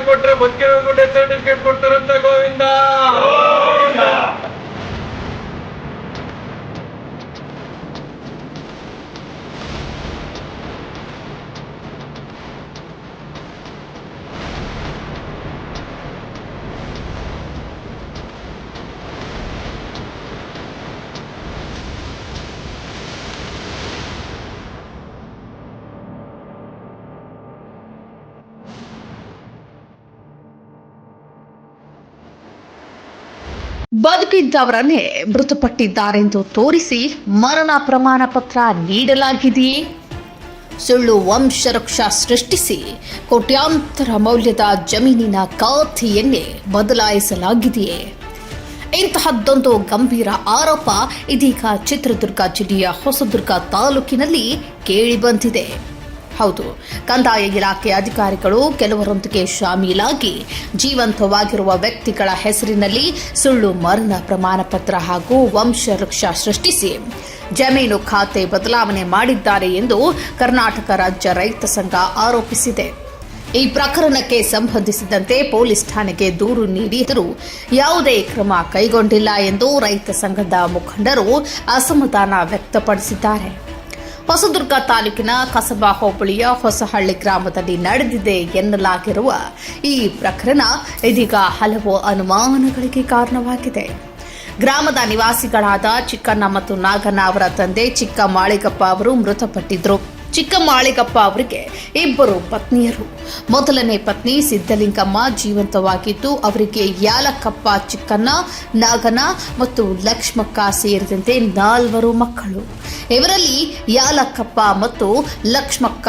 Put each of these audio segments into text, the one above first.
ಕೊಟ್ರೆ ಬದುಕಿರೋರ್ಗೂ death certificate ಕೊಡ್ತಾರಂತ ಗೋವಿಂದ. ಬದುಕಿದ್ದವರನ್ನೇ ಮೃತಪಟ್ಟಿದ್ದಾರೆಂದು ತೋರಿಸಿ ಮರಣ ಪ್ರಮಾಣ ಪತ್ರ ನೀಡಲಾಗಿದೆಯೇ? ಸುಳ್ಳು ವಂಶವೃಕ್ಷ ಸೃಷ್ಟಿಸಿ ಕೋಟ್ಯಾಂತರ ಮೌಲ್ಯದ ಜಮೀನಿನ ಖಾತೆಯನ್ನೇ ಬದಲಾಯಿಸಲಾಗಿದೆಯೇ? ಇಂತಹದ್ದೊಂದು ಗಂಭೀರ ಆರೋಪ ಇದೀಗ ಚಿತ್ರದುರ್ಗ ಜಿಲ್ಲೆಯ ಹೊಸದುರ್ಗ ತಾಲೂಕಿನಲ್ಲಿ ಕೇಳಿಬಂದಿದೆ. ಹೌದು, ಕಂದಾಯ ಇಲಾಖೆ ಅಧಿಕಾರಿಗಳು ಕೆಲವರೊಂದಿಗೆ ಶಾಮೀಲಾಗಿ ಜೀವಂತವಾಗಿರುವ ವ್ಯಕ್ತಿಗಳ ಹೆಸರಿನಲ್ಲಿ ಸುಳ್ಳು ಮರಣ ಪ್ರಮಾಣ ಪತ್ರ ಹಾಗೂ ವಂಶವೃಕ್ಷ ಸೃಷ್ಟಿಸಿ ಜಮೀನು ಖಾತೆ ಬದಲಾವಣೆ ಮಾಡಿದ್ದಾರೆ ಎಂದು ಕರ್ನಾಟಕ ರಾಜ್ಯ ರೈತ ಸಂಘ ಆರೋಪಿಸಿದೆ. ಈ ಪ್ರಕರಣಕ್ಕೆ ಸಂಬಂಧಿಸಿದಂತೆ ಪೊಲೀಸ್ ಠಾಣೆಗೆ ದೂರು ನೀಡಿದರೂ ಯಾವುದೇ ಕ್ರಮ ಕೈಗೊಂಡಿಲ್ಲ ಎಂದು ರೈತ ಸಂಘದ ಮುಖಂಡರು ಅಸಮಾಧಾನ ವ್ಯಕ್ತಪಡಿಸಿದ್ದಾರೆ. ಹೊಸದುರ್ಗ ತಾಲೂಕಿನ ಕಸಬಾ ಹೋಬಳಿಯ ಹೊಸಹಳ್ಳಿ ಗ್ರಾಮದಲ್ಲಿ ನಡೆದಿದೆ ಎನ್ನಲಾಗಿರುವ ಈ ಪ್ರಕರಣ ಇದೀಗ ಹಲವು ಅನುಮಾನಗಳಿಗೆ ಕಾರಣವಾಗಿದೆ. ಗ್ರಾಮದ ನಿವಾಸಿಗಳಾದ ಚಿಕ್ಕಣ್ಣ ಮತ್ತು ನಾಗಣ್ಣ ಅವರ ತಂದೆ ಚಿಕ್ಕ ಮಾಳಿಗಪ್ಪ ಅವರು ಮೃತಪಟ್ಟಿದ್ರು. ಚಿಕ್ಕ ಮಾಳಿಗಪ್ಪ ಅವರಿಗೆ ಇಬ್ಬರು ಪತ್ನಿಯರು. ಮೊದಲನೇ ಪತ್ನಿ ಸಿದ್ದಲಿಂಗಮ್ಮ ಜೀವಂತವಾಗಿದ್ದು ಅವರಿಗೆ ಯಾಲಕ್ಕಪ್ಪ, ಚಿಕ್ಕಣ್ಣ, ನಾಗಣ್ಣ ಮತ್ತು ಲಕ್ಷ್ಮಕ್ಕ ಸೇರಿದಂತೆ 4 ಮಕ್ಕಳು. ಇವರಲ್ಲಿ ಯಾಲಕ್ಕಪ್ಪ ಮತ್ತು ಲಕ್ಷ್ಮಕ್ಕ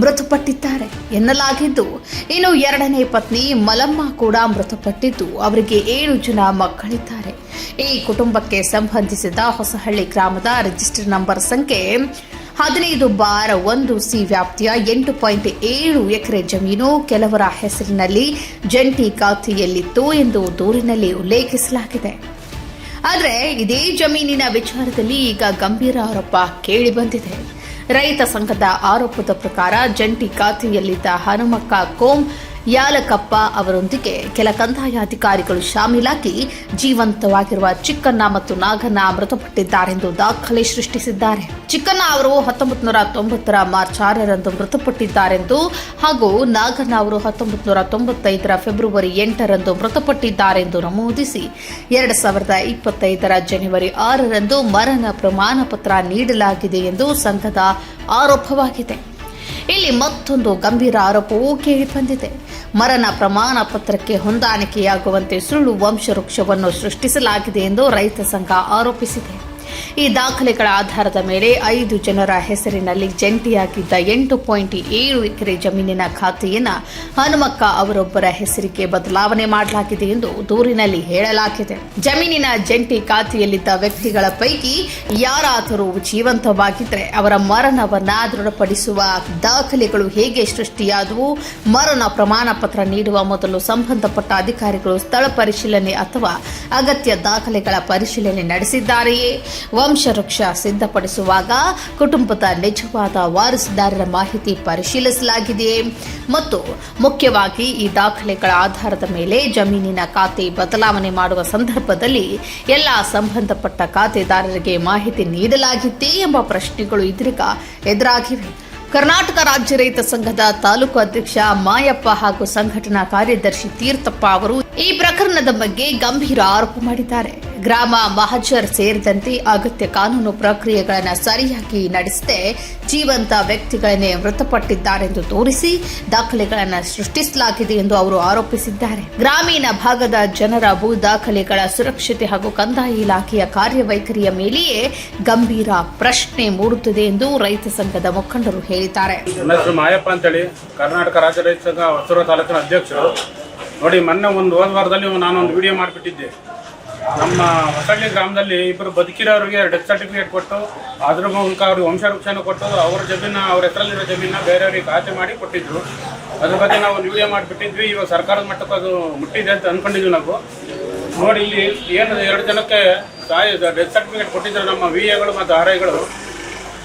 ಮೃತಪಟ್ಟಿದ್ದಾರೆ ಎನ್ನಲಾಗಿದ್ದು, ಇನ್ನು ಎರಡನೇ ಪತ್ನಿ ಮಲಮ್ಮ ಕೂಡ ಮೃತಪಟ್ಟಿದ್ದು ಅವರಿಗೆ 7 ಜನ ಮಕ್ಕಳಿದ್ದಾರೆ. ಈ ಕುಟುಂಬಕ್ಕೆ ಸಂಬಂಧಿಸಿದ ಹೊಸಹಳ್ಳಿ ಗ್ರಾಮದ ರಿಜಿಸ್ಟರ್ ನಂಬರ್ ಸಂಖ್ಯೆ 15/1C ವ್ಯಾಪ್ತಿಯ 8.7 ಎಕರೆ ಜಮೀನು ಕೆಲವರ ಹೆಸರಿನಲ್ಲಿ ಜಂಟಿ ಖಾತೆಯಲ್ಲಿತ್ತು ಎಂದು ದೂರಿನಲ್ಲಿ ಉಲ್ಲೇಖಿಸಲಾಗಿದೆ. ಆದರೆ ಇದೇ ಜಮೀನಿನ ವಿಚಾರದಲ್ಲಿ ಈಗ ಗಂಭೀರ ಆರೋಪ ಕೇಳಿಬಂದಿದೆ. ರೈತ ಸಂಘದ ಆರೋಪದ ಪ್ರಕಾರ ಜಂಟಿ ಖಾತೆಯಲ್ಲಿದ್ದ ಹನುಮಕ್ಕ ಕೋಂ ಯಾಲಕಪ್ಪ ಅವರೊಂದಿಗೆ ಕೆಲ ಕಂದಾಯ ಅಧಿಕಾರಿಗಳು ಶಾಮೀಲಾಗಿ ಜೀವಂತವಾಗಿರುವ ಚಿಕ್ಕಣ್ಣ ಮತ್ತು ನಾಗಣ್ಣ ಮೃತಪಟ್ಟಿದ್ದಾರೆಂದು ದಾಖಲೆ ಸೃಷ್ಟಿಸಿದ್ದಾರೆ. ಚಿಕ್ಕಣ್ಣ ಅವರು 1990 ಮಾರ್ಚ್ 6ರಂದು ಮೃತಪಟ್ಟಿದ್ದಾರೆಂದು ಹಾಗೂ ನಾಗಣ್ಣ ಅವರು 1995 ಫೆಬ್ರವರಿ 8ರಂದು ಮೃತಪಟ್ಟಿದ್ದಾರೆಂದು ನಮೂದಿಸಿ 2025 ಜನವರಿ 6ರಂದು ಮರಣ ಪ್ರಮಾಣ ಪತ್ರ ನೀಡಲಾಗಿದೆ ಎಂದು ಸಂಘದ ಆರೋಪವಾಗಿದೆ. ಇಲ್ಲಿ ಮತ್ತೊಂದು ಗಂಭೀರ ಆರೋಪವೂ ಕೇಳಿಬಂದಿದೆ. ಮರಣ ಪ್ರಮಾಣ ಪತ್ರಕ್ಕೆ ಹೊಂದಾಣಿಕೆಯಾಗುವಂತೆ ಸುಳ್ಳು ವಂಶವೃಕ್ಷವನ್ನು ಸೃಷ್ಟಿಸಲಾಗಿದೆ ಎಂದು ರೈತ ಸಂಘ ಆರೋಪಿಸಿದೆ. ಈ ದಾಖಲೆಗಳ ಆಧಾರದ ಮೇಲೆ 5 ಜನರ ಹೆಸರಿನಲ್ಲಿ ಜಂಟಿಯಾಗಿದ್ದ 8.7 ಎಕರೆ ಜಮೀನಿನ ಖಾತೆಯನ್ನು ಹನುಮಕ್ಕ ಅವರೊಬ್ಬರ ಹೆಸರಿಗೆ ಬದಲಾವಣೆ ಮಾಡಲಾಗಿದೆ ಎಂದು ದೂರಿನಲ್ಲಿ ಹೇಳಲಾಗಿದೆ. ಜಮೀನಿನ ಜಂಟಿ ಖಾತೆಯಲ್ಲಿದ್ದ ವ್ಯಕ್ತಿಗಳ ಪೈಕಿ ಯಾರಾದರೂ ಜೀವಂತವಾಗಿದ್ದರೆ ಅವರ ಮರಣವನ್ನ ದೃಢಪಡಿಸುವ ದಾಖಲೆಗಳು ಹೇಗೆ ಸೃಷ್ಟಿಯಾದವು? ಮರಣ ಪ್ರಮಾಣ ಪತ್ರ ನೀಡುವ ಮೊದಲು ಸಂಬಂಧಪಟ್ಟ ಅಧಿಕಾರಿಗಳು ಸ್ಥಳ ಪರಿಶೀಲನೆ ಅಥವಾ ಅಗತ್ಯ ದಾಖಲೆಗಳ ಪರಿಶೀಲನೆ ನಡೆಸಿದ್ದಾರೆಯೇ? ವಂಶವೃಕ್ಷ ಸಿದ್ಧಪಡಿಸುವಾಗ ಕುಟುಂಬದ ನಿಜವಾದ ವಾರಸುದಾರರ ಮಾಹಿತಿ ಪರಿಶೀಲಿಸಲಾಗಿದೆಯೇ? ಮತ್ತು ಮುಖ್ಯವಾಗಿ ಈ ದಾಖಲೆಗಳ ಆಧಾರದ ಮೇಲೆ ಜಮೀನಿನ ಖಾತೆ ಬದಲಾವಣೆ ಮಾಡುವ ಸಂದರ್ಭದಲ್ಲಿ ಎಲ್ಲ ಸಂಬಂಧಪಟ್ಟ ಖಾತೆದಾರರಿಗೆ ಮಾಹಿತಿ ನೀಡಲಾಗಿತ್ತೇ ಎಂಬ ಪ್ರಶ್ನೆಗಳು ಇದೀಗ ಎದುರಾಗಿವೆ. ಕರ್ನಾಟಕ ರಾಜ್ಯ ರೈತ ಸಂಘದ ತಾಲೂಕು ಅಧ್ಯಕ್ಷ ಮಾಯಪ್ಪ ಹಾಗೂ ಸಂಘಟನಾ ಕಾರ್ಯದರ್ಶಿ ತೀರ್ಥಪ್ಪ ಅವರು ಈ ಪ್ರಕರಣದ ಬಗ್ಗೆ ಗಂಭೀರ ಆರೋಪ ಮಾಡಿದ್ದಾರೆ. ಗ್ರಾಮ ಮಹಜರ್ ಸೇರಿದಂತೆ ಅಗತ್ಯ ಕಾನೂನು ಪ್ರಕ್ರಿಯೆಗಳನ್ನು ಸರಿಯಾಗಿ ನಡೆಸದೆ ಜೀವಂತ ವ್ಯಕ್ತಿಗಳನ್ನೇ ಮೃತಪಟ್ಟಿದ್ದಾರೆಂದು ತೋರಿಸಿ ದಾಖಲೆಗಳನ್ನು ಸೃಷ್ಟಿಸಲಾಗಿದೆ ಎಂದು ಅವರು ಆರೋಪಿಸಿದ್ದಾರೆ. ಗ್ರಾಮೀಣ ಭಾಗದ ಜನರ ಭೂ ದಾಖಲೆಗಳ ಸುರಕ್ಷತೆ ಹಾಗೂ ಕಂದಾಯ ಇಲಾಖೆಯ ಕಾರ್ಯವೈಖರಿಯ ಮೇಲೆಯೇ ಗಂಭೀರ ಪ್ರಶ್ನೆ ಮೂಡುತ್ತದೆ ಎಂದು ರೈತ ಸಂಘದ ಮುಖಂಡರು ಹೇಳಿದ್ದಾರೆ. ಮಾಯಪ್ಪ ಅಂತೇಳಿ ಕರ್ನಾಟಕ ರಾಜ್ಯ ರೈತ ಸಂಘ ಹೊಸೂರು ತಾಲೂಕಿನ ಅಧ್ಯಕ್ಷರು. ನೋಡಿ, ಮೊನ್ನೆ ಹೋದ ವಾರದಲ್ಲಿ ನಾನೊಂದು ವಿಡಿಯೋ ಮಾಡಿಬಿಟ್ಟಿದ್ದೆ. ನಮ್ಮ ಹೊಸಳ್ಳಿ ಗ್ರಾಮದಲ್ಲಿ ಇಬ್ಬರು ಬದುಕಿರೋರಿಗೆ ಡೆತ್ ಸರ್ಟಿಫಿಕೇಟ್ ಕೊಟ್ಟು ಅದ್ರ ಮೂಲಕ ಅವ್ರಿಗೆ ವಂಶವೃಕ್ಷನ ಕೊಟ್ಟು ಅವ್ರ ಜಮೀನ ಅವ್ರ ಹೆಸರಲ್ಲಿರೋ ಜಮೀನ ಬೇರೆಯವ್ರಿಗೆ ಖಾತೆ ಮಾಡಿ ಕೊಟ್ಟಿದ್ರು. ಅದ್ರ ಬಗ್ಗೆ ನಾವು ಒಂದು ವಿಡಿಯೋ ಮಾಡಿಬಿಟ್ಟಿದ್ವಿ. ಇವಾಗ ಸರ್ಕಾರದ ಮಟ್ಟಕ್ಕೆ ಅದು ಮುಟ್ಟಿದೆ ಅಂತ ಅಂದ್ಕೊಂಡಿದ್ವಿ ನಾವು. ನೋಡಿ, ಇಲ್ಲಿ ಏನು 2 ಜನಕ್ಕೆ ಡೆತ್ ಸರ್ಟಿಫಿಕೇಟ್ ಕೊಟ್ಟಿದ್ರು ನಮ್ಮ VAಗಳು ಮತ್ತು RIಗಳು.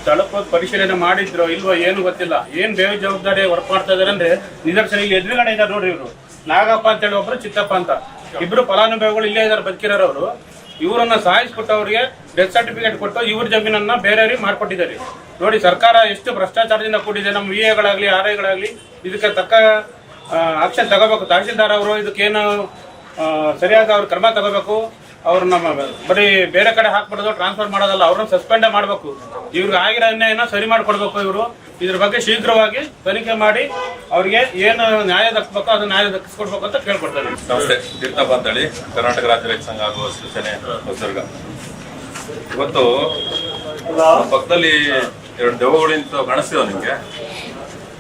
ಸ್ಥಳಕ್ಕೆ ಪರಿಶೀಲನೆ ಮಾಡಿದ್ರು ಇಲ್ವೋ ಏನು ಗೊತ್ತಿಲ್ಲ. ಏನು ಬೇರೆ ಜವಾಬ್ದಾರಿ ವರ್ಕ್ ಮಾಡ್ತಾ ಇದ್ದಾರೆ ಅಂದರೆ ನಿದರ್ಶನ ಇಲ್ಲಿ ಎದುರುಗಡೆ ಇದ್ದಾರೆ ನೋಡ್ರಿ. ಇವರು ನಾಗಪ್ಪ ಅಂತೇಳಿ ಒಬ್ರು ಚಿತ್ತಪ್ಪ ಅಂತ ಇಬ್ರು ಫಲಾನುಭವಿಗಳು ಇಲ್ಲೇ ಇದ್ದಾರೆ ಬದುಕಿರೋರು. ಇವರನ್ನ ಸಾಯಿಸ್ಬಿಟ್ಟು ಅವ್ರಿಗೆ ಡೆತ್ ಸರ್ಟಿಫಿಕೇಟ್ ಕೊಟ್ಟು ಇವ್ರ ಜಮೀನನ್ನ ಬೇರೆಯವ್ರಿಗೆ ಮಾಡ್ಕೊಟ್ಟಿದ್ದಾರೆ. ನೋಡಿ ಸರ್ಕಾರ ಎಷ್ಟು ಭ್ರಷ್ಟಾಚಾರದಿಂದ ಕೂಡಿದೆ. ನಮ್ಮ VA-ಗಳಾಗ್ಲಿ RI-ಗಳಾಗ್ಲಿ ಇದಕ್ಕೆ ತಕ್ಕ ಆಕ್ಷನ್ ತಗೋಬೇಕು. ತಹಶೀಲ್ದಾರ್ ಅವರು ಇದಕ್ಕೇನು ಸರಿಯಾದ ಅವ್ರ ಕ್ರಮ ತಗೋಬೇಕು. ಅವ್ರನ್ನ ಬರೀ ಬೇರೆ ಕಡೆ ಹಾಕ್ಬಿಡೋದು, ಟ್ರಾನ್ಸ್ಫರ್ ಮಾಡೋದಲ್ಲ, ಅವ್ರನ್ನ ಸಸ್ಪೆಂಡೇ ಮಾಡಬೇಕು. ಇವ್ರಿಗೆ ಆಗಿರೋ ಅನ್ಯಾಯನ ಸರಿ ಮಾಡಿಕೊಡ್ಬೇಕು. ಇವರು ಇದ್ರ ಬಗ್ಗೆ ಶೀಘ್ರವಾಗಿ ತನಿಖೆ ಮಾಡಿ ಅವ್ರಿಗೆ ಏನು ನ್ಯಾಯ ದಕ್ಸ್ಬೇಕೋ ಅದನ್ನ ನ್ಯಾಯ ದಕ್ಕಿಸ್ಕೊಡ್ಬೇಕು ಅಂತ ಕೇಳ್ಕೊಡ್ತಾರೆ. ನಮಸ್ತೆ, ತೀರ್ಥಪ್ಪ ಅಂತೇಳಿ ಕರ್ನಾಟಕ ರಾಜ್ಯ ರೈತ ಸಂಘ ಹಾಗೂ ಸೂಚನೆ ಹೊಸದುರ್ಗ. ಇವತ್ತು ಪಕ್ಕದಲ್ಲಿ 2 ದೆವ್ವಗಳಿಂತ ಕಾಣಿಸ್ತಿದಾವ. ನಿಮ್ಗೆ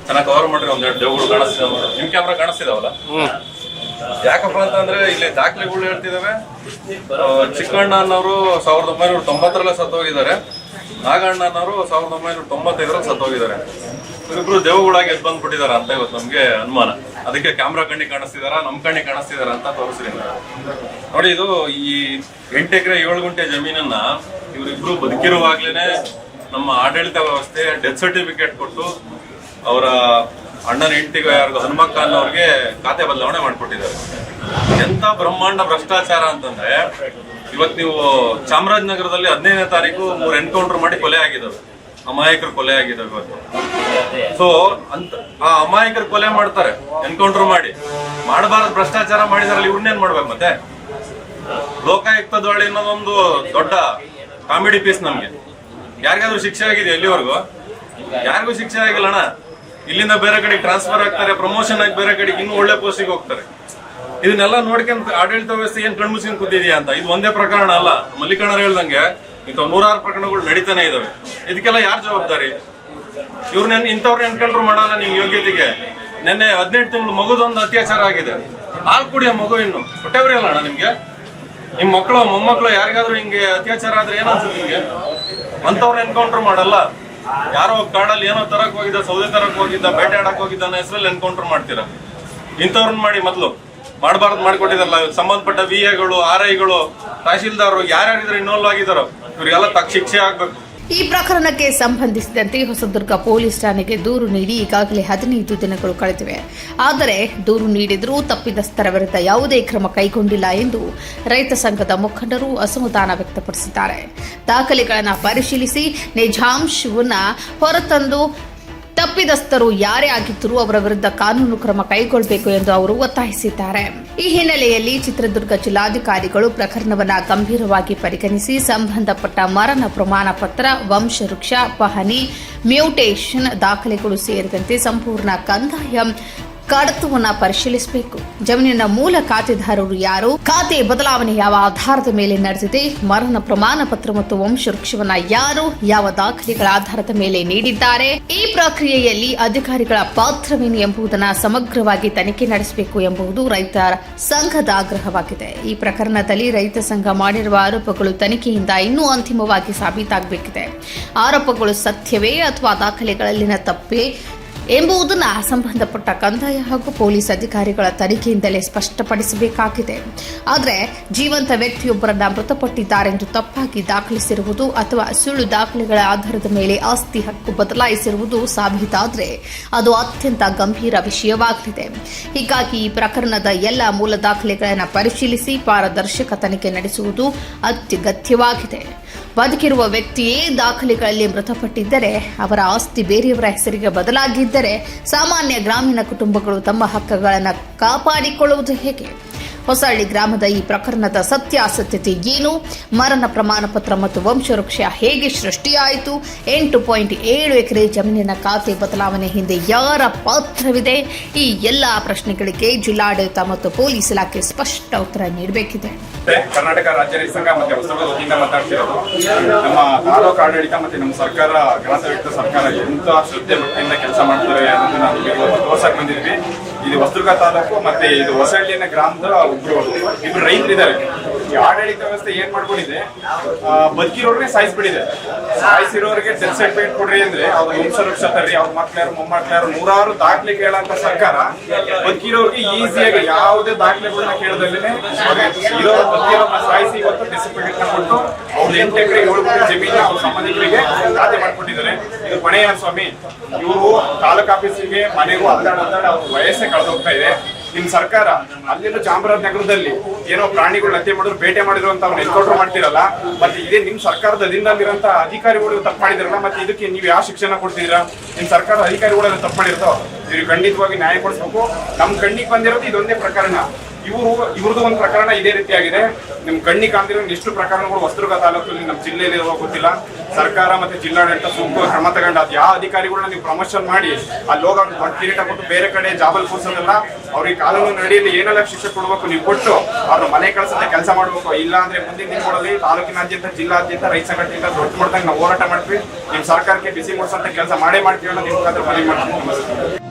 ಚೆನ್ನಾಗಿ ಕವರ್ ಮಾಡ್ರಿ. 1-2 ದೆವ್ವಗಳು ಕಾಣಿಸ್ತಿದಾವ. ನಿಮ್ ಕ್ಯಾಮ್ರಾ ಕಾಣಿಸ್ತಿದಾವಲ್ಲ? ಯಾಕಪ್ಪ ಅಂತಂದ್ರೆ ಇಲ್ಲಿ ದಾಖಲೆಗಳು ಹೇಳ್ತಿದಾವೆ. ಚಿಕ್ಕಣ್ಣನವರು 1990 ಸತ್ತೋಗಿದ್ದಾರೆ. ನಾಗಣ್ಣನವರು 1995 ಸತ್ತೋಗಿದ್ದಾರೆ. ಇಬ್ರು ದೇವಗಳಾಗಿ ಎದ್ದು ಬಂದ್ಬಿಟ್ಟಿದಾರ ಅಂತ ಇವತ್ತು ನಮ್ಗೆ ಅನುಮಾನ. ಅದಕ್ಕೆ ಕ್ಯಾಮ್ರಾ ಕಣ್ಣಿಗೆ ಕಾಣಿಸ್ತಿದಾರ, ನಮ್ ಕಣ್ಣಿಗೆ ಕಾಣಿಸ್ತಿದಾರ ಅಂತ ತೋರಿಸ್ರಿ. ನೋಡಿ, ಇದು ಈ 8 ಎಕರೆ 7 ಗುಂಟೆ ಜಮೀನನ್ನ ಇವರಿಬ್ರು ಬದುಕಿರುವಾಗ್ಲೇನೆ ನಮ್ಮ ಆಡಳಿತ ವ್ಯವಸ್ಥೆ ಡೆತ್ ಸರ್ಟಿಫಿಕೇಟ್ ಕೊಟ್ಟು ಅವರ ಅಣ್ಣನ ಹೆಂಡತಿಗೆ ಯಾರಿಗೂ ಹನುಮಕ್ಕ ಅನ್ನೋರ್ಗೆ ಖಾತೆ ಬದಲಾವಣೆ ಮಾಡ್ಕೊಟ್ಟಿದ್ದಾರೆ. ಎಂತ ಬ್ರಹ್ಮಾಂಡ ಭ್ರಷ್ಟಾಚಾರ ಅಂತಂದ್ರೆ, ಇವತ್ತು ನೀವು ಚಾಮರಾಜನಗರದಲ್ಲಿ 15ನೇ ತಾರೀಕು 3 ಎನ್ಕೌಂಟರ್ ಮಾಡಿ ಕೊಲೆ ಆಗಿದ್ದಾವೆ. ಅಮಾಯಕರು ಕೊಲೆ ಆಗಿದ್ದಾವೆ ಇವತ್ತು. ಸೊ ಅಂತ ಆ ಅಮಾಯಕರು ಕೊಲೆ ಮಾಡ್ತಾರೆ ಎನ್ಕೌಂಟರ್ ಮಾಡಿ. ಮಾಡಬಾರದು ಭ್ರಷ್ಟಾಚಾರ ಮಾಡಿದಾರಲ್ಲಿ ಇವ್ರನ್ನೇನ್ ಮಾಡ್ಬೇಕು? ಮತ್ತೆ ಲೋಕಾಯುಕ್ತ ದಾಳಿ ಅನ್ನೋದೊಂದು ದೊಡ್ಡ ಕಾಮಿಡಿ ಪೀಸ್. ನಮ್ಗೆ ಯಾರಿಗಾದ್ರೂ ಶಿಕ್ಷೆ ಆಗಿದೆ ಎಲ್ಲಿವರೆಗೂ? ಯಾರಿಗೂ ಶಿಕ್ಷೆ ಆಗಿಲ್ಲ ಅಣ್ಣ. ಇಲ್ಲಿಂದ ಬೇರೆ ಕಡೆಗೆ ಟ್ರಾನ್ಸ್ಫರ್ ಆಗ್ತಾರೆ, ಪ್ರಮೋಷನ್ ಆಗಿ ಬೇರೆ ಕಡೆಗೆ ಇನ್ನೂ ಒಳ್ಳೆ ಪೋಸ್ಟಿಗೆ ಹೋಗ್ತಾರೆ. ಇದನ್ನೆಲ್ಲ ನೋಡ್ಕೊಂಡ್ ಆಡಳಿತ ವ್ಯವಸ್ಥೆ ಏನ್ ಕಣ್ಮುಚ್ಕೊಂಡ್ ಕೂತಿದ್ಯಾ ಅಂತ. ಇದು ಒಂದೇ ಪ್ರಕರಣ ಅಲ್ಲ. ಮಲ್ಲಿಕಣ್ಣರು ಹೇಳ್ದಂಗೆ ಇಂಥ 106 ಪ್ರಕರಣಗಳು ನಡೀತಾನೆ ಇದಾವೆ. ಇದಕ್ಕೆಲ್ಲ ಯಾರು ಜವಾಬ್ದಾರಿ? ಇಂಥವ್ರನ್ನ ಎನ್ಕೌಂಟರ್ ಮಾಡಲ್ಲ ನಿಮ್ ಯೋಗ್ಯತೆಗೆ. ನಿನ್ನೆ 18 ತಿಂಗಳು ಮಗುದೊಂದು ಅತ್ಯಾಚಾರ ಆಗಿದೆ. ಹಾಲು ಕುಡಿಯೋ ಮಗು ಇನ್ನು ಹೊಟ್ಟೆವ್ರಿ ಅಲ್ಲ ಅಣ್ಣ ನಿಮ್ಗೆ? ನಿಮ್ ಮಕ್ಕಳು ಮೊಮ್ಮಕ್ಕಳು ಯಾರಿಗಾದ್ರೂ ಹಿಂಗೆ ಅತ್ಯಾಚಾರ ಆದ್ರೆ ಏನನ್ಸುತ್ತೆ ನಿಮ್ಗೆ? ಅಂತವ್ರನ್ನ ಎನ್ಕೌಂಟರ್ ಮಾಡಲ್ಲ. ಯಾರೋ ಕಾಡಲ್ಲಿ ಏನೋ ತರಕ್ ಹೋಗಿದ್ದ, ಸೌದೆ ತರಕ್ ಹೋಗಿದ್ದ, ಬೇಟೆ ಆಡಕ್ ಹೋಗಿದ್ದ ಅನ್ನೋ ಹೆಸರಲ್ಲಿ ಎನ್ಕೌಂಟರ್ ಮಾಡ್ತೀರಾ? ಇಂಥವ್ರನ್ನ ಮಾಡಿ ಮೊದಲು ಮಾಡಬಾರ್ದು ಮಾಡ್ಕೊಟ್ಟಿದಾರಲ್ಲ. ಸಂಬಂಧಪಟ್ಟ VA-ಗಳು RI-ಗಳು ತಹಶೀಲ್ದಾರರು ಯಾರ್ಯಾರಿದ್ರೆ ಇನ್ವಾಲ್ವ್ ಆಗಿದಾರೋ ಇವ್ರಿಗೆಲ್ಲ ತಕ್ಕ ಶಿಕ್ಷೆ ಆಗ್ಬೇಕು. ಈ ಪ್ರಕರಣಕ್ಕೆ ಸಂಬಂಧಿಸಿದಂತೆ ಹೊಸದುರ್ಗ ಪೊಲೀಸ್ ಠಾಣೆಗೆ ದೂರು ನೀಡಿ ಈಗಾಗಲೇ 15 ದಿನಗಳು ಕಳೆದಿವೆ. ಆದರೆ ದೂರು ನೀಡಿದರೂ ತಪ್ಪಿತಸ್ಥರ ವಿರುದ್ಧ ಯಾವುದೇ ಕ್ರಮ ಕೈಗೊಂಡಿಲ್ಲ ಎಂದು ರೈತ ಸಂಘದ ಮುಖಂಡರು ಅಸಮಾಧಾನ ವ್ಯಕ್ತಪಡಿಸಿದ್ದಾರೆ. ದಾಖಲೆಗಳನ್ನು ಪರಿಶೀಲಿಸಿ ನಿಜಾಂಶವನ್ನು ಹೊರತಂದು ತಪ್ಪಿತಸ್ಥರು ಯಾರೇ ಆಗಿದ್ದರೂ ಅವರ ವಿರುದ್ಧ ಕಾನೂನು ಕ್ರಮ ಕೈಗೊಳ್ಳಬೇಕು ಎಂದು ಅವರು ಒತ್ತಾಯಿಸಿದ್ದಾರೆ. ಈ ಹಿನ್ನೆಲೆಯಲ್ಲಿ ಚಿತ್ರದುರ್ಗ ಜಿಲ್ಲಾಧಿಕಾರಿಗಳು ಪ್ರಕರಣವನ್ನು ಗಂಭೀರವಾಗಿ ಪರಿಗಣಿಸಿ ಸಂಬಂಧಪಟ್ಟ ಮರಣ ಪ್ರಮಾಣ ಪತ್ರ, ವಂಶವೃಕ್ಷ, ಪಹಣಿ, ಮ್ಯೂಟೇಷನ್ ದಾಖಲೆಗಳು ಸೇರಿದಂತೆ ಸಂಪೂರ್ಣ ಕಂದಾಯ ಕಡತವನ್ನು ಪರಿಶೀಲಿಸಬೇಕು. ಜಮೀನಿನ ಮೂಲ ಖಾತೆದಾರರು ಯಾರು, ಖಾತೆ ಬದಲಾವಣೆ ಯಾವ ಆಧಾರದ ಮೇಲೆ ನಡೆದಿದೆ, ಮರಣ ಪ್ರಮಾಣ ಪತ್ರ ಮತ್ತು ವಂಶವೃಕ್ಷವನ್ನ ಯಾರು, ಯಾವ ದಾಖಲೆಗಳ ಆಧಾರದ ಮೇಲೆ ನೀಡಿದ್ದಾರೆ, ಈ ಪ್ರಕ್ರಿಯೆಯಲ್ಲಿ ಅಧಿಕಾರಿಗಳ ಪಾತ್ರವೇನು ಎಂಬುದನ್ನು ಸಮಗ್ರವಾಗಿ ತನಿಖೆ ನಡೆಸಬೇಕು ಎಂಬುದು ರೈತ ಸಂಘದ ಆಗ್ರಹವಾಗಿದೆ. ಈ ಪ್ರಕರಣದಲ್ಲಿ ರೈತ ಸಂಘ ಮಾಡಿರುವ ಆರೋಪಗಳು ತನಿಖೆಯಿಂದ ಇನ್ನೂ ಅಂತಿಮವಾಗಿ ಸಾಬೀತಾಗಬೇಕಿದೆ. ಆರೋಪಗಳು ಸತ್ಯವೇ ಅಥವಾ ದಾಖಲೆಗಳಲ್ಲಿನ ತಪ್ಪೇ ಎಂಬುದನ್ನು ಸಂಬಂಧಪಟ್ಟ ಕಂದಾಯ ಹಾಗೂ ಪೊಲೀಸ್ ಅಧಿಕಾರಿಗಳ ತನಿಖೆಯಿಂದಲೇ ಸ್ಪಷ್ಟಪಡಿಸಬೇಕಾಗಿದೆ. ಆದರೆ ಜೀವಂತ ವ್ಯಕ್ತಿಯೊಬ್ಬರನ್ನ ಮೃತಪಟ್ಟಿದ್ದಾರೆಂದು ತಪ್ಪಾಗಿ ದಾಖಲಿಸಿರುವುದು ಅಥವಾ ಸುಳ್ಳು ದಾಖಲೆಗಳ ಆಧಾರದ ಮೇಲೆ ಆಸ್ತಿ ಹಕ್ಕು ಬದಲಾಯಿಸಿರುವುದು ಸಾಬೀತಾದರೆ ಅದು ಅತ್ಯಂತ ಗಂಭೀರ ವಿಷಯವಾಗಲಿದೆ. ಹೀಗಾಗಿ ಈ ಪ್ರಕರಣದ ಎಲ್ಲ ಮೂಲ ದಾಖಲೆಗಳನ್ನು ಪರಿಶೀಲಿಸಿ ಪಾರದರ್ಶಕ ತನಿಖೆ ನಡೆಸುವುದು ಅತ್ಯಗತ್ಯವಾಗಿದೆ. ಬದುಕಿರುವ ವ್ಯಕ್ತಿಯೇ ದಾಖಲೆಗಳಲ್ಲಿ ಮೃತಪಟ್ಟಿದ್ದರೆ ಅವರ ಆಸ್ತಿ ಬೇರೆಯವರ ಹೆಸರಿಗೆ ಬದಲಾಗಿದ್ದರೆ ಸಾಮಾನ್ಯ ಗ್ರಾಮೀಣ ಕುಟುಂಬಗಳು ತಮ್ಮ ಹಕ್ಕುಗಳನ್ನು ಕಾಪಾಡಿಕೊಳ್ಳುವುದು ಹೇಗೆ? ಹೊಸಹಳ್ಳಿ ಗ್ರಾಮದ ಈ ಪ್ರಕರಣದ ಸತ್ಯಾಸತ್ಯತೆ ಏನು? ಮರಣ ಪ್ರಮಾಣ ಪತ್ರ ಮತ್ತು ವಂಶವೃಕ್ಷ ಹೇಗೆ ಸೃಷ್ಟಿಯಾಯಿತು? 8.7 ಎಕರೆ ಜಮೀನಿನ ಖಾತೆ ಬದಲಾವಣೆ ಹಿಂದೆ ಯಾರ ಪಾತ್ರವಿದೆ? ಈ ಎಲ್ಲ ಪ್ರಶ್ನೆಗಳಿಗೆ ಜಿಲ್ಲಾಡಳಿತ ಮತ್ತು ಪೊಲೀಸ್ ಇಲಾಖೆ ಸ್ಪಷ್ಟ ಉತ್ತರ ನೀಡಬೇಕಿದೆ. ಕರ್ನಾಟಕ ರಾಜ್ಯ ರೈತ ಸಂಘ ಮತ್ತೆ ಹೊಸದುರ್ಗ ವತಿಯಿಂದ ಮಾತಾಡ್ತಿರೋದು. ನಮ್ಮ ತಾಲೂಕು ಆಡಳಿತ ಮತ್ತೆ ನಮ್ಮ ಸರ್ಕಾರ, ಗಣತಾಂತ್ರಿಕ ಸರ್ಕಾರ ಎಂತ ಶ್ರದ್ಧೆ ಭಕ್ತಿಯಿಂದ ಕೆಲಸ ಮಾಡ್ತಾರೆ ಅನ್ನೋದನ್ನ ನಾವು ತೋರ್ಸಕ್ ಬಂದಿದ್ವಿ. ಇದು ಹೊಸದುರ್ಗ ತಾಲೂಕು ಮತ್ತೆ ಇದು ಹೊಸಹಳ್ಳಿನ ಗ್ರಾಮದ ಇಬ್ರು ರೈತರಿದ್ದಾರೆ. ಈ ಆಡಳಿತ ವ್ಯವಸ್ಥೆ ಏನ್ ಮಾಡ್ಕೊಂಡಿದೆ, ಬದುಕಿರೋರ್ಗೆ ಸಾಯಿಸ್ಬಿಟ್ಟಿದೆ. ಸಾಯಿಸಿರೋರಿಗೆ ಡೆತ್ ಸರ್ಟಿಫಿಕೇಟ್ ಕೊಡ್ರಿ ಅಂದ್ರೆ ಅವ್ರ ವಂಶವೃಕ್ಷ ತರ್ರಿ, ಅವ್ರ ಮಕ್ಳ್ಯಾರು ಮೊಮ್ಮಕ್ಳ್ಯಾರು 106 ದಾಖಲೆ ಕೇಳಂತ ಸರ್ಕಾರ ಬದುಕಿರೋರ್ಗೆ ಈಸಿಯಾಗಿ ಯಾವುದೇ ದಾಖಲೆಗಳನ್ನ ಕೇಳದಲ್ಲೇ ಇರೋ ಬದುಕಿರೋರ್ನ ಸಾಯಿಸಿ ಇವತ್ತು ಡೆತ್ ಸರ್ಟಿಫಿಕೇಟ್ ನ ಕೊಟ್ಟು ಅವ್ರ 8 ಎಕರೆ 7 ಗುಂಟೆ ಜಮೀನು ಅವ್ರ ಸಂಬಂಧಿಕರಿಗೆ ಖಾತೆ ಮಾಡ್ಕೊಂಡಿದ್ದಾರೆ. ಇದು ಕೊನೆಯ ಸ್ವಾಮಿ. ಇವರು ತಾಲೂಕ್ ಆಫೀಸಿಗೆ ಮನೆಗೂ ಅಲ್ದಾಡ ಅವ್ರ ವಯಸ್ಸೇ ಕಳೆದೋಗ್ತಾ ಇದೆ. ನಿಮ್ ಸರ್ಕಾರ ಅಲ್ಲೆಲ್ಲೂ ಚಾಮರಾಜನಗರದಲ್ಲಿ ಏನೋ ಪ್ರಾಣಿಗಳು ಹತ್ಯೆ ಮಾಡಿದ್ರು ಬೇಟೆ ಮಾಡಿದ್ರು ಅಂತ ಅವ್ರು ಎನ್ಕೌಂಟರ್ ಮಾಡ್ತಿರಲ್ಲ, ಮತ್ತೆ ಇದೇ ನಿಮ್ ಸರ್ಕಾರದ ಅಧೀನದಲ್ಲಿರುವಂತ ಅಧಿಕಾರಿಗಳು ತಪ್ಪು ಮಾಡಿದಿರಲ್ಲ, ಮತ್ತೆ ಇದಕ್ಕೆ ನೀವು ಯಾವ ಶಿಕ್ಷಣ ಕೊಡ್ತಿದ್ದೀರಾ? ನಿಮ್ ಸರ್ಕಾರದ ಅಧಿಕಾರಿಗಳು ತಪ್ಪು ಮಾಡಿರ್ತೋ ಇವ್ರಿಗೆ ಖಂಡಿತವಾಗಿ ನ್ಯಾಯ ಕೊಡಿಸ್ಬೇಕು. ನಮ್ ಕಣ್ಣಿಗೆ ಬಂದಿರೋದು ಇದೊಂದೇ ಪ್ರಕರಣ. ಇವ್ರದ್ದು ಒಂದು ಪ್ರಕರಣ ಇದೇ ರೀತಿಯಾಗಿದೆ. ನಿಮ್ ಕಣ್ಣಿಗೆ ಕಾಣ್ತಿರೋ ಎಷ್ಟು ಪ್ರಕರಣಗಳು ಹೊಸದುರ್ಗ ತಾಲೂಕಲ್ಲಿ ನಮ್ಮ ಜಿಲ್ಲೆಯಲ್ಲಿ ಇರುವ ಗೊತ್ತಿಲ್ಲ. ಸರ್ಕಾರ ಮತ್ತೆ ಜಿಲ್ಲಾಡಳಿತ ಸೂಕ್ತ ಕ್ರಮ ತಗೊಂಡು ಅದು ಯಾವ ಅಧಿಕಾರಿಗಳನ್ನ ನೀವು ಪ್ರಮೋಷನ್ ಮಾಡಿ ಅಲ್ಲಿ ಹೋಗ ದೊಡ್ಡ ಕಿರೀಟ ಕೊಟ್ಟು ಬೇರೆ ಕಡೆ ಜಾಬಲ್ ಕೂರ್ಸೋದಲ್ಲ, ಅವ್ರಿಗೆ ಕಾನೂನು ಅಡಿಯಲ್ಲಿ ಏನೆಲ್ಲ ಶಿಕ್ಷೆ ಕೊಡ್ಬೇಕು ನೀವು ಕೊಟ್ಟು ಅವ್ರನ್ನ ಮನೆ ಕಳ್ಸೋದೇ ಕೆಲಸ ಮಾಡ್ಬೇಕು. ಇಲ್ಲ ಅಂದ್ರೆ ಮುಂದಿನ ದಿನಗಳಲ್ಲಿ ತಾಲೂಕಿನಾದ್ಯಂತ ಜಿಲ್ಲಾದ್ಯಂತ ರೈತ ಸಂಘಟನೆಯಿಂದ ದೊಡ್ಡ ಮಟ್ಟದಾಗ ನಾವು ಹೋರಾಟ ಮಾಡ್ತೀವಿ. ನಿಮ್ ಸರ್ಕಾರಕ್ಕೆ ಬಿಸಿ ಮೂಡಿಸೋಂತ ಕೆಲಸ ಮಾಡೇ ಮಾಡ್ತೀವಿ ಅನ್ನೋ ನಿಮ್ಗಾದ್ರೆ ಮನವಿ ಮಾಡ್ತೀವಿ.